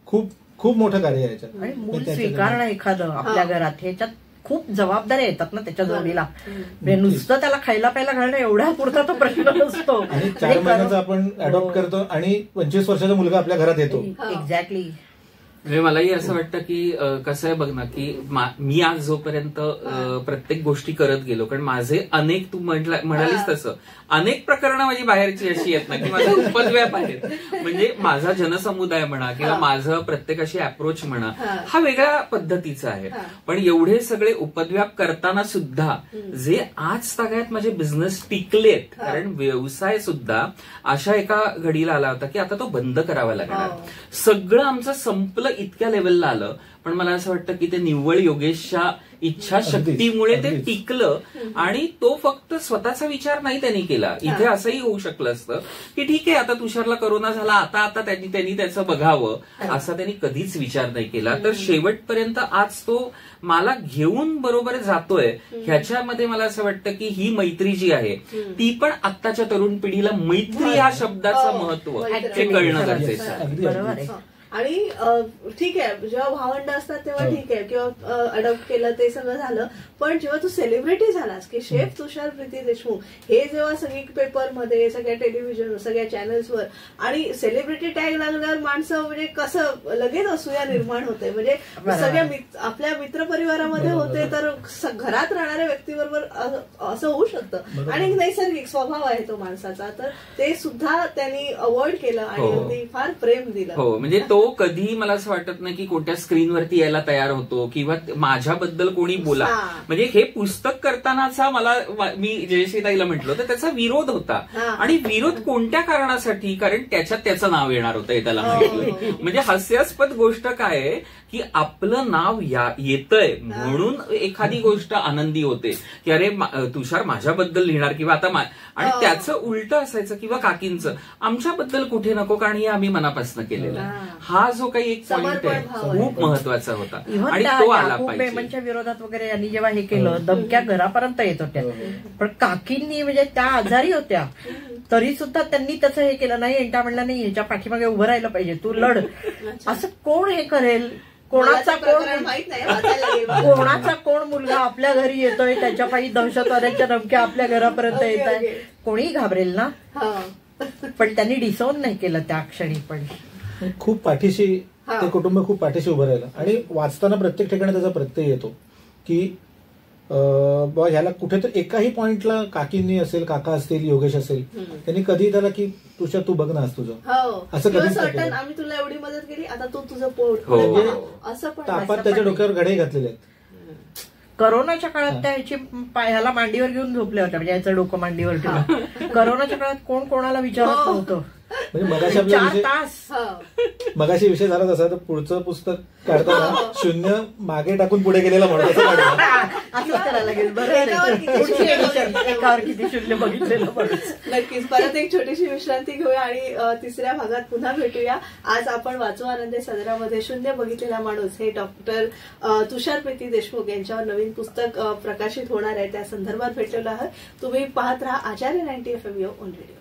खूप खूप मोठं कार्य आहे याच्यात. आणि मूल स्वीकारणं एखादं आपल्या घरात, ह्याच्यात खूप जबाबदाऱ्या येतात ना त्याच्या जोडीला. म्हणजे नुसतं त्याला खायला प्यायला घालणं एवढ्या पुरता तो प्रश्न नसतो. आणि 4 महिन्याचा आपण अडॉप्ट करतो आणि 25 वर्षाचा मुलगा आपल्या घरात येतो. एक्झॅक्टली. म्हणजे मलाही असं वाटतं की कसं आहे बघ ना की मी आज जोपर्यंत प्रत्येक गोष्टी करत गेलो, कारण माझे अनेक, तू म्हणालीस तसं अनेक प्रकरणं माझी बाहेरची अशी आहेत ना की माझा उपद्व्याप आहेत. म्हणजे माझा जनसमुदाय म्हणा किंवा माझं प्रत्येकाशी अप्रोच म्हणा हा वेगळ्या पद्धतीचा आहे. पण एवढे सगळे उपद्व्याप करताना सुद्धा जे आज तागायत माझे बिझनेस टिकलेत, कारण व्यवसाय सुद्धा अशा एका घडीला आला होता की आता तो बंद करावा लागणार. सगळं आमचं संपलं इतक्या लेवलला आलं, पण मला असं वाटतं की ते निव्वळ योगेशच्या इच्छाशक्तीमुळे ते टिकलं. आणि तो फक्त स्वतःचा विचार नाही त्यांनी केला. इथे असंही होऊ शकलं असतं की ठीक आहे आता तुषारला करोना झाला, आता त्यांनी त्याचं बघावं, असा त्यांनी कधीच विचार नाही केला. तर शेवटपर्यंत आज तो मला घेऊन बरोबर जातोय. ह्याच्यामध्ये मला असं वाटतं की ही मैत्री जी आहे ती पण आत्ताच्या तरुण पिढीला मैत्री या शब्दाचं महत्व हे कळणं गरजेचं आहे. आणि ठीक आहे जेव्हा भावंड असतात तेव्हा ठीक आहे किंवा अडॉप्ट केलं ते सगळं झालं, पण जेव्हा तू सेलिब्रिटी झालास की शेफ तुषार प्रीती देशमुख, हे जेव्हा सगळी पेपरमध्ये, सगळ्या टेलिव्हिजन, सगळ्या चॅनल्सवर आणि सेलिब्रिटी टॅग लागल्यावर माणसं म्हणजे कसं लगेच असूया निर्माण होते. म्हणजे सगळ्या आपल्या मित्रपरिवारामध्ये होते तर घरात राहणाऱ्या व्यक्तीबरोबर असं होऊ शकतं. आणि नैसर्गिक स्वभाव आहे तो माणसाचा, तर ते सुद्धा त्यांनी अवॉइड केलं आणि फार प्रेम दिलं. हो, म्हणजे तो तो कधी मला असं वाटत नाही की कोणत्या स्क्रीनवरती यायला तयार होतो किंवा माझ्याबद्दल कोणी बोला. म्हणजे हे पुस्तक करतानाचा मला, मी जयश्रीताईला म्हटलं तर त्याचा विरोध होता. आणि विरोध कोणत्या कारणासाठी? कारण त्याच्यात त्याचं नाव येणार होतं हे त्याला माहिती. म्हणजे हास्यास्पद गोष्ट काय आहे की आपलं नाव येतंय म्हणून एखादी गोष्ट आनंदी होते की अरे तुषार माझ्याबद्दल लिहिणार किंवा आता आणि त्याचं उलट असायचं किंवा काकींचं आमच्याबद्दल कुठे नको, कारण हे आम्ही मनापासून केलेलं. हा जो काही एक पॉइंट आहे खूप महत्वाचा होता आणि तो आला पाहिजे. पेमेंटच्या विरोधात वगैरे यांनी जेव्हा हे केलं धमक्या घरापर्यंत येत होत्या, पण काकींनी म्हणजे त्या आजारी होत्या तरी सुद्धा त्यांनी तसं हे केलं नाही. एंटा म्हणला नाही, ह्याच्या पाठीमागे उभं राहिलं पाहिजे, तू लढ. असं कोण हे करेल? कोणाचा कोण मुलगा आपल्या घरी येतोय, त्याच्या पायी दहशतवाद्यांच्या धमक्या आपल्या घरापर्यंत येत आहे, कोणीही घाबरेल ना. पण त्यांनी डिसोन नाही केलं त्या क्षणी. पण खूप पाठीशी ते कुटुंब खूप पाठीशी उभं राहिलं. आणि वाचताना प्रत्येक ठिकाणी त्याचा प्रत्यय येतो की ह्याला कुठेतरी एकाही पॉइंटला काकींनी असेल, काका असतील, योगेश असेल, त्यांनी कधी त्याला की तुझ्या तू बघ ना तुझं असं कधीच आम्ही तुला एवढी मदत केली, आता तू तुझं पोट असं पण तापात त्याच्या डोक्यावर घडे घातलेले आहेत. करोनाच्या काळात त्या ह्याची ह्याला मांडीवर घेऊन झोपल्या होत्या, म्हणजे याचं डोकं मांडीवर ठेवून. करोनाच्या काळात कोण कोणाला विचारत नव्हतं. म्हणजे मगाशी विषय झाला तसा, तर पुढचं पुस्तक काढताना शून्य मागे टाकून पुढे गेलेला म्हणून असं करायला लागेल. एकावर किती शून्य बघितलेलं. नक्कीच. परत एक छोटीशी विश्रांती घेऊया आणि तिसऱ्या भागात पुन्हा भेटूया. आज आपण वाचू आनंदे सदरामध्ये शून्य बघितलेला माणूस हे डॉक्टर तुषार प्रीती देशमुख यांच्यावर नवीन पुस्तक प्रकाशित होणार आहे, त्या संदर्भात भेटलेलं आहे. तुम्ही पाहत राहा आचार्य 90 FM ऑन रेडिओ.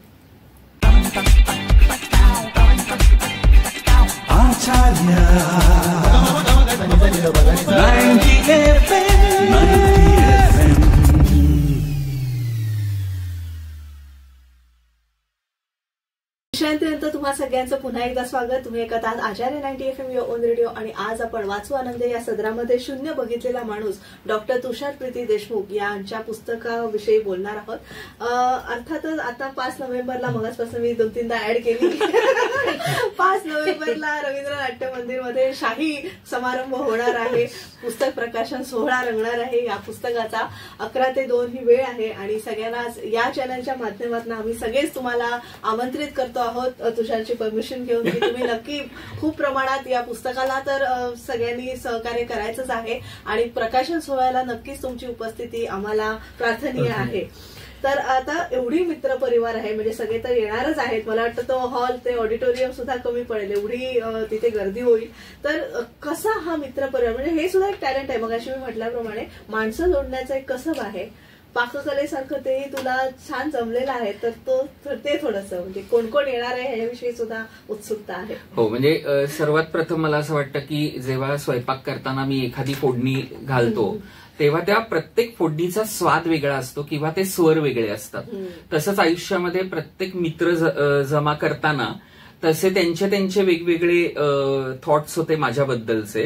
विश्रांतीनंतर तुम्हा सगळ्यांचं पुन्हा एकदा स्वागत. तुम्ही ऐकत आहात आचार्य 90 FM ऑन रेडिओ आणि आज आपण वाचू आनंदे या सदरामध्ये शून्य बघितलेला माणूस डॉक्टर तुषार प्रीती देशमुख यांच्या पुस्तकाविषयी बोलणार आहोत. अर्थातच आता 5 नोव्हेंबरला मगाचपासून मी 2-3दा ऍड केली. 5 नोव्हेंबरला रवींद्र नाट्य मंदिरमध्ये शाही समारंभ होणार आहे. पुस्तक प्रकाशन सोहळा रंगणार आहे. या पुस्तकाचा 11 ते 2 ही वेळ आहे आणि सगळ्यांना या चॅनलच्या माध्यमातून आम्ही सगळेच तुम्हाला आमंत्रित करतो आहोत तुषारची परमिशन घेऊन की तुम्ही नक्की खूप प्रमाणात या पुस्तकाला तर सगळ्यांनी सहकार्य करायचंच आहे आणि प्रकाशन सोहळ्याला नक्कीच तुमची उपस्थिती आम्हाला प्रार्थनीय आहे. तर आता एवढी मित्र परिवार आहे, म्हणजे सगळे तर येणारच आहेत. मला वाटतं तो हॉल, ते ऑडिटोरियम सुद्धा कमी पडेल, एवढी तिथे गर्दी होईल. तर कसा हा मित्र परिवार, म्हणजे हे सुद्धा एक टॅलेंट आहे. मग अशी मी म्हटल्याप्रमाणे माणसं जोडण्याचं एक कसब आहे. पाककलेसारखं तेही तुला छान जमलेलं आहे. तर ते थोडंसं म्हणजे कोण कोण येणार आहे ह्याविषयी सुद्धा उत्सुकता आहे. हो, म्हणजे सर्वात प्रथम मला असं वाटतं की जेव्हा स्वयंपाक करताना मी एखादी फोडणी घालतो तेव्हा त्या प्रत्येक फोडणीचा स्वाद वेगळा असतो किंवा ते स्वर वेगळे असतात. तसंच आयुष्यामध्ये प्रत्येक मित्र जमा करताना तसे त्यांचे वेगवेगळे थॉट्स होते माझ्याबद्दलचे.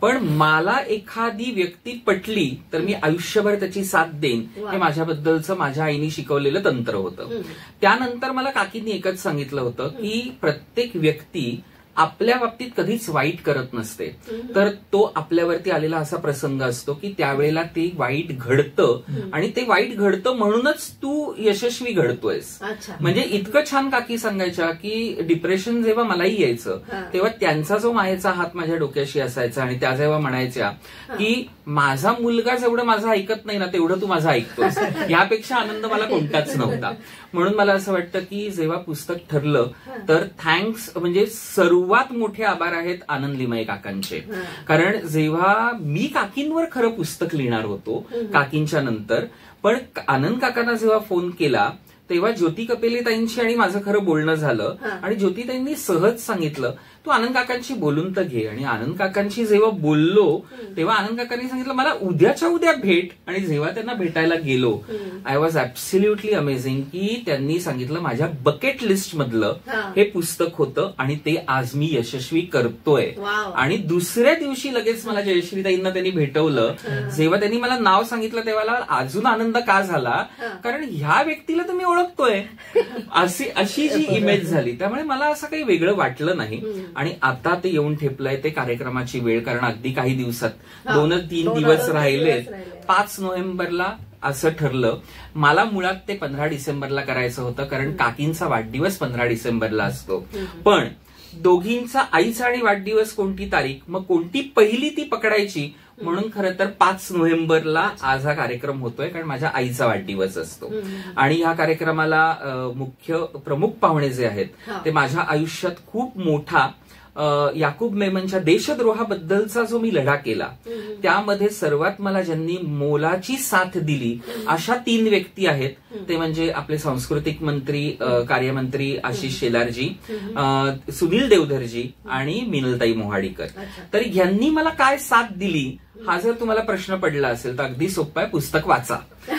पण मला एखादी व्यक्ती पटली तर मी आयुष्यभर त्याची साथ देईन, हे माझ्याबद्दलचं माझ्या आईने शिकवलेलं तंत्र होतं. त्यानंतर मला काकींनी एकच सांगितलं होतं की प्रत्येक व्यक्ती आपल्या बाबतीत कधीच वाईट करत नसते, तर तो आपल्यावरती आलेला असा प्रसंग असतो की त्यावेळेला ते वाईट घडतं आणि ते वाईट घडतं म्हणूनच तू यशस्वी घडतोयस. म्हणजे इतकं छान काकी सांगायच्या की डिप्रेशन जेव्हा मलाही यायचं तेव्हा त्यांचा जो मायेचा हात माझ्या डोक्याशी असायचा आणि त्या जेव्हा म्हणायच्या की माझा मुलगा जेवढं माझं ऐकत नाही ना तेवढं तू माझं ऐकतोस, यापेक्षा आनंद मला कोणताच नव्हता. म्हणून मला असं वाटतं की जेव्हा पुस्तक ठरलं तर थँक्स, म्हणजे सर्वात मोठे आभार आहेत आनंद लिमये काकांचे. कारण जेव्हा मी काकींवर खरं पुस्तक लिहिणार होतो काकींच्या नंतर, पण आनंद काकांना जेव्हा फोन केला तेव्हा ज्योती कपेले ताईंशी आणि माझं खरं बोलणं झालं आणि ज्योतिताईंनी सहज सांगितलं तू आनंद काकांशी बोलून तर घे. आणि आनंद काकांशी जेव्हा बोललो तेव्हा आनंद काकांनी सांगितलं मला उद्याच्या उद्या भेट. आणि जेव्हा त्यांना भेटायला गेलो आय वॉज ऍब्सोल्युटली अमेझिंग की त्यांनी सांगितलं माझ्या बकेट लिस्ट मधलं हे पुस्तक होतं आणि ते आज मी यशस्वी करतोय. आणि दुसऱ्या दिवशी लगेच मला जयश्रीताईंना त्यांनी भेटवलं. जेव्हा त्यांनी मला नाव सांगितलं तेव्हा अजून आनंद का झाला, कारण ह्या व्यक्तीला तर मी ओळखतोय, अशी जी इमेज झाली. त्यामुळे मला असं काही वेगळं वाटलं नाही. आणि आता ते येऊन ठेपलंय ते कार्यक्रमाची वेळ, कारण अगदी काही दिवसात 2-3 दिवस राहिले. 5 नोव्हेंबरला असं ठरलं. मला मुळात ते 15 डिसेंबरला करायचं होतं, कारण काकींचा वाढदिवस 15 डिसेंबरला असतो. पण दोघींचा, आईचा आणि वाढदिवस कोणती तारीख, मग कोणती पहिली ती पकडायची, म्हणून खरं तर 5 नोव्हेंबरला आज हा कार्यक्रम होतोय, कारण माझ्या आईचा वाढदिवस असतो. आणि ह्या कार्यक्रमाला प्रमुख पाहुणे जे आहेत ते माझ्या आयुष्यात खूप मोठा याकूब मेमनच्या देशद्रोहाबद्दलचा जो मी लढा केला, त्यामध्ये सर्वात मला ज्यांनी मोलाची साथ दिली अशा 3 व्यक्ती आहेत. ते म्हणजे आपले सांस्कृतिक मंत्री, कार्यमंत्री आशिष शेलारजी, सुनील देवधरजी आणि मिनलताई मोहाडीकर. तर यांनी मला काय साथ दिली, हा जर तुम्हाला प्रश्न पडला असेल तर अगदी सोपा आहे, पुस्तक वाचा,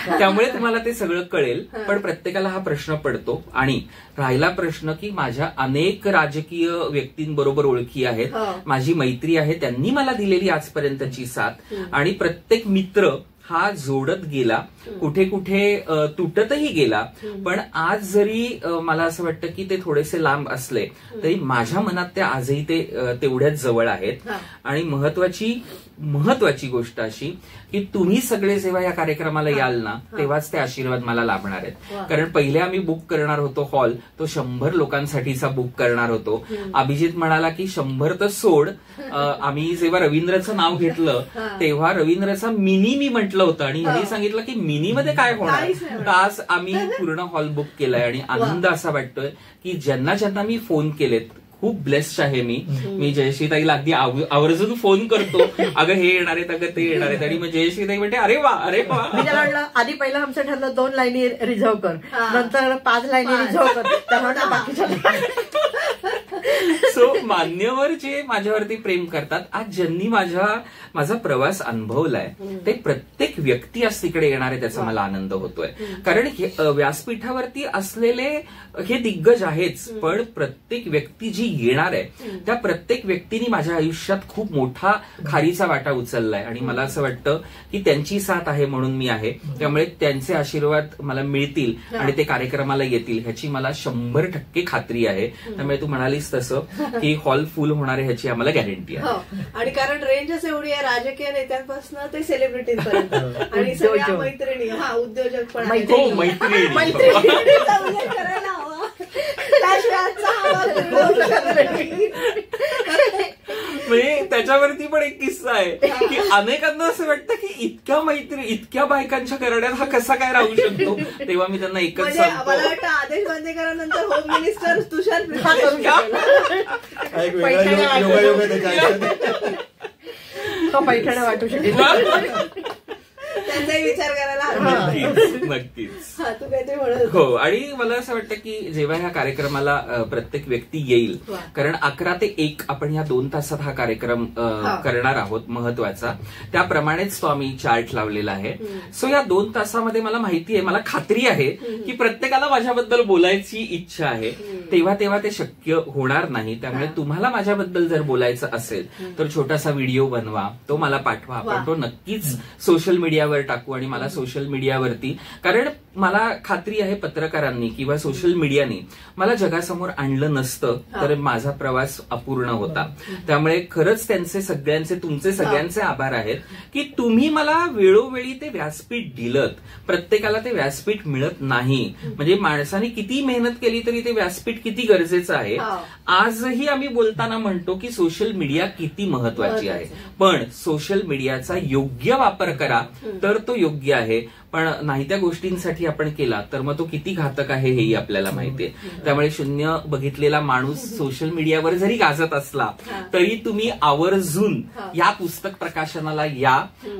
त्यामुळे तुम्हाला ते सगळं कळेल. पण प्रत्येकाला हा प्रश्न पडतो. आणि राहिला प्रश्न की माझ्या अनेक राजकीय व्यक्तींबरोबर ओळखी आहेत, माझी मैत्री आहे, त्यांनी मला दिलेली आजपर्यंतची साथ, आणि प्रत्येक मित्र हा जोडत गेला, कुठे कुठे तुटतही गेला. पण आज जरी मला असं वाटतं की ते थोडेसे लांब असले तरी माझ्या मनात ते आजही ते तेवढ्याच जवळ आहेत. आणि महत्वाची गोष्ट अशी की तुम्ही सगळे जेव्हा या कार्यक्रमाला याल ना, तेव्हाच ते आशीर्वाद मला लाभणार आहेत. कारण पहिले आम्ही बुक करणार होतो हॉल, तो 100 लोकांसाठीचा बुक करणार होतो. अभिजित म्हणाला की 100 तर सोड, आम्ही जेव्हा रवींद्रचं नाव घेतलं तेव्हा रवींद्रचा मिनी मी म्हटलं होतं, आणि ह्यांनी सांगितलं की मिनी मध्ये काय होणार. तर आज आम्ही पूर्ण हॉल बुक केलाय. आणि आनंद असा वाटतोय की ज्यांना ज्यांना मी फोन केलेत, खूप ब्लेस्ड आहे मी जयश्रीताईला अगदी आवर्जून फोन करतो, अगं हे येणार आहेत, अगं ते येणार आहेत, आणि मग जयश्रीताई म्हणते अरे वा. मी त्याला म्हटलं आधी पहिलं आमचं ठरलं 2 लाईनी रिझर्व कर, नंतर 5 लाईनी रिझर्व कर, त्यामुळे बाकीच्या. सो मान्यवर जे माझ्यावरती प्रेम करतात, आज ज्यांनी माझा प्रवास अनुभवलाय, ते प्रत्येक व्यक्ती आज तिकडे येणार आहे, त्याचा मला आनंद होतोय. कारण व्यासपीठावरती असलेले हे दिग्गज आहेच, पण प्रत्येक व्यक्ती जी येणार आहे त्या प्रत्येक व्यक्तीने माझ्या आयुष्यात खूप मोठा खारीचा वाटा उचललाय. आणि मला असं वाटतं की त्यांची साथ आहे म्हणून मी आहे, त्यामुळे त्यांचे आशीर्वाद मला मिळतील आणि ते कार्यक्रमाला येतील ह्याची मला 100% खात्री आहे. त्यामुळे तू म्हणालीस तसं की हॉल फुल होणार आहे ह्याची आम्हाला गॅरंटी आहे. आणि कारण रेंजच एवढी आहे, राजकीय नेत्यांपासून ते सेलिब्रिटींपर्यंत, आणि सगळ्या मैत्रिणी, उद्योजक पण करायला हवा. म्हणजे त्याच्यावरती पण एक किस्सा आहे की अनेकांना असं वाटतं की इतक्या बायकांच्या करण्यात हा कसा काय राहू शकतो. तेव्हा मी त्यांना एकच सांगतो, मला वाटतं आदेश बांदेकरांनंतर होम मिनिस्टर तुषार पैठण्या वाटू शकेल, त्यांचाही विचार करायला. नक्कीच. तू काहीतरी म्हणत. हो. आणि मला असं वाटतं की जेव्हा ह्या कार्यक्रमाला प्रत्येक व्यक्ती येईल, कारण 11 ते 1 आपण ह्या 2 तासात हा कार्यक्रम करणार आहोत महत्वाचा, त्याप्रमाणेच तो आम्ही चार्ट लावलेला आहे. सो या 2 तासामध्ये मला माहिती आहे, मला खात्री आहे की प्रत्येकाला माझ्याबद्दल बोलायची इच्छा आहे. तेव्हा ते शक्य होणार नाही. त्यामुळे तुम्हाला माझ्याबद्दल जर बोलायचं असेल तर छोटासा व्हिडिओ बनवा, तो मला पाठवा, आपण तो नक्कीच सोशल मीडियावर टाकू. आणि मला सोशल मीडियावरती, कारण मला खात्री आहे पत्रकारांनी किंवा सोशल मीडियाने मला जगासमोर आणलं नसतं तर माझा प्रवास अपूर्ण होता. त्यामुळे खरंच तुमचे सगळ्यांचे आभार आहेत की तुम्ही मला वेळोवेळी ते व्यासपीठ दिलत. प्रत्येकाला ते व्यासपीठ मिळत नाही. म्हणजे माणसाने किती मेहनत केली तरी ते व्यासपीठ किती गरजेचं आहे. आजही आम्ही बोलताना म्हणतो की सोशल मीडिया किती महत्वाची आहे, पण सोशल मीडियाचा योग्य वापर करा तर तो योग्य आहे. पण नाही त्या गोष्टींसाठी आपण केला तर मग तो किती घातक आहे हेही आपल्याला माहितीये. त्यामुळे शून्य बघितलेला माणूस सोशल मीडियावर जरी गाजत असला तरी तुम्ही आवर्जून या पुस्तक प्रकाशनाला या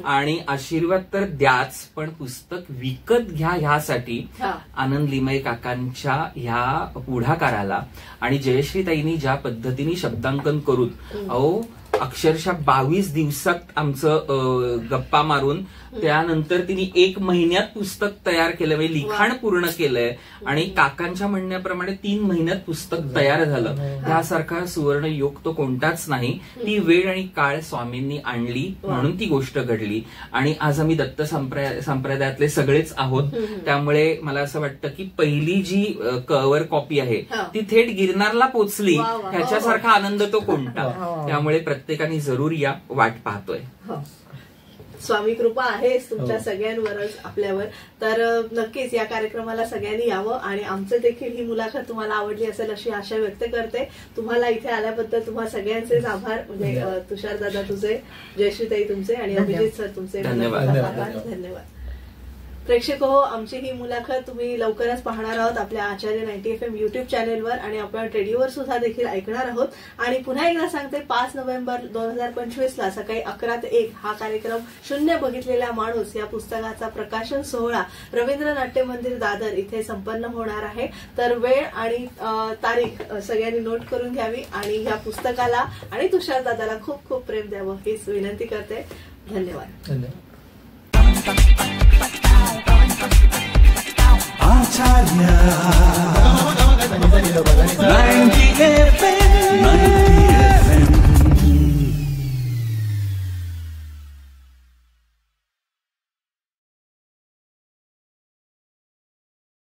आणि आशीर्वाद तर द्याच, पण पुस्तक विकत घ्या. ह्यासाठी आनंद लिमये काकांच्या ह्या पुढाकाराला आणि जयश्रीताईंनी ज्या पद्धतीने शब्दांकन करून अक्षरशः 22 दिवसात आमचं गप्पा मारून त्यानंतर तिने 1 महिन्यात पुस्तक तयार केलं, म्हणजे लिखाण पूर्ण केलंय आणि काकांच्या म्हणण्याप्रमाणे 3 महिन्यात पुस्तक तयार झालं. त्यासारखा सुवर्ण योग तो कोणताच नाही. ती वेळ आणि काळ स्वामींनी आणली म्हणून ती गोष्ट घडली आणि आज आम्ही दत्त संप्रदायातले सगळेच आहोत. त्यामुळे मला असं वाटतं की पहिली जी कव्हर कॉपी आहे ती थेट गिरनारला पोचली, ह्याच्यासारखा आनंद तो कोणता. त्यामुळे प्रत्येकाने जरूर या, वाट पाहतोय. स्वामी कृपा आहेच तुमच्या सगळ्यांवरच आपल्यावर. तर नक्कीच या कार्यक्रमाला सगळ्यांनी यावं आणि आमचं देखील ही मुलाखत तुम्हाला आवडली असेल अशी आशा व्यक्त करते. तुम्हाला इथे आल्याबद्दल तुम्हा सगळ्यांचेच आभार. म्हणजे तुषार दादा तुझे, जयश्रीताई तुमचे आणि अभिजित सर तुमचे धन्यवाद. प्रेक्षक हो, आमची ही मुलाखत तुम्ही लवकरच पाहणार आहोत आपल्या आचार्य 90 FM युट्यूब चॅनेलवर आणि आपण रेडिओवर सुद्धा देखील ऐकणार आहोत. आणि पुन्हा एकदा सांगते, 5 नोव्हेंबर 2025 सकाळी 11 ते 1 हा कार्यक्रम शून्य बघितलेला माणूस या पुस्तकाचा प्रकाशन सोहळा रवींद्र नाट्य मंदिर दादर इथे संपन्न होणार आहे. तर वेळ आणि तारीख सगळ्यांनी नोट करून घ्यावी आणि या पुस्तकाला आणि तुषार दादाला खूप खूप प्रेम द्यावं हीच विनंती करते. धन्यवाद. Acharya